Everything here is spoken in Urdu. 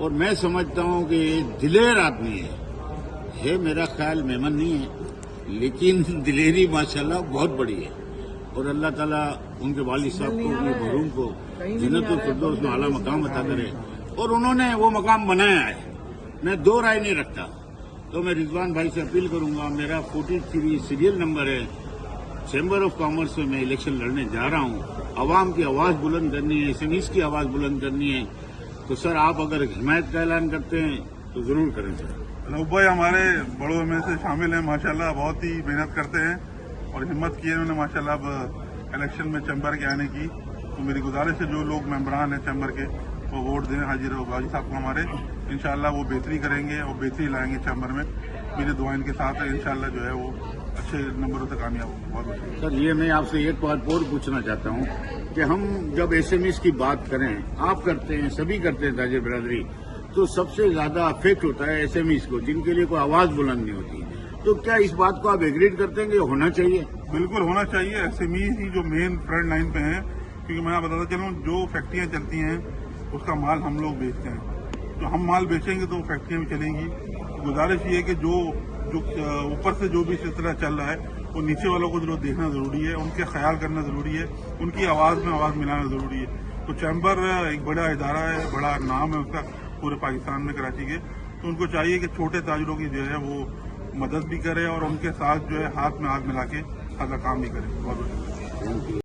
اور میں سمجھتا ہوں کہ یہ دلیر آدمی ہے میرا خیال میمن نہیں ہے، لیکن دلیری ماشاءاللہ بہت بڑی ہے، اور اللہ تعالیٰ ان کے والد صاحب کو، ان کے مرحوم کو جنت الفردوس میں اعلیٰ مقام عطا کرے، اور انہوں نے وہ مقام بنایا ہے، میں دو رائے نہیں رکھتا۔ تو میں رضوان بھائی سے اپیل کروں گا، میرا 43 سیریل نمبر ہے، چیمبر آف کامرس میں الیکشن لڑنے جا رہا ہوں، عوام کی آواز بلند کرنی ہے، ایس ایم ایز کی آواز بلند کرنی ہے، تو سر آپ اگر حمایت کا اعلان کرتے ہیں تو ضرور کریں سر۔ رؤف بھائی ہمارے بڑوں میں سے شامل ہیں، ماشاءاللہ بہت ہی محنت کرتے ہیں اور ہمت کی ہے انہوں نے ماشاءاللہ اب الیکشن میں چیمبر کے آنے کی۔ تو میری گزارش ہے جو لوگ ممبران ہیں چیمبر کے وہ ووٹ دیں حاجی رؤف بھائی صاحب کو ہمارے، انشاءاللہ وہ بہتری کریں گے اور بہتری لائیں گے چیمبر میں۔ میری دعائیں ان کے ساتھ ہے، انشاءاللہ جو ہے وہ اچھے نمبروں سے کامیاب ہوں۔ بہت بہت سر یہ میں آپ سے ایک بات اور پوچھنا چاہتا ہوں کہ ہم جب ایس ایم ایز کی بات کریں، آپ کرتے ہیں، سبھی کرتے ہیں تاجر برادری، تو سب سے زیادہ افیکٹ ہوتا ہے ایس ایم ایز کو، جن کے لیے کوئی آواز بلند نہیں ہوتی۔ تو کیا اس بات کو آپ ایگریڈ کرتے ہیں کہ ہونا چاہیے؟ بالکل ہونا چاہیے، ایس ایم ای ہی جو مین فرنٹ لائن پہ ہیں، کیونکہ میں بتاتا چلوں جو فیکٹریاں چلتی ہیں اس کا مال ہم لوگ بیچتے ہیں، تو ہم مال بیچیں گے تو فیکٹریاں بھی چلیں گی۔ گزارش یہ ہے کہ جو اوپر سے جو بھی سلسلہ چل رہا ہے وہ نیچے والوں کو جو دیکھنا ضروری ہے، ان کے خیال کرنا ضروری ہے، ان کی آواز میں آواز ملانا ضروری ہے۔ تو چیمبر ایک بڑا ادارہ ہے، بڑا نام ہے اس کا پورے پاکستان میں، کراچی کے، تو ان کو چاہیے کہ چھوٹے تاجروں کی جو ہے وہ مدد بھی کرے اور ان کے ساتھ جو ہے ہاتھ میں ہاتھ ملا کے ہر کام بھی کرے۔ بہت بہت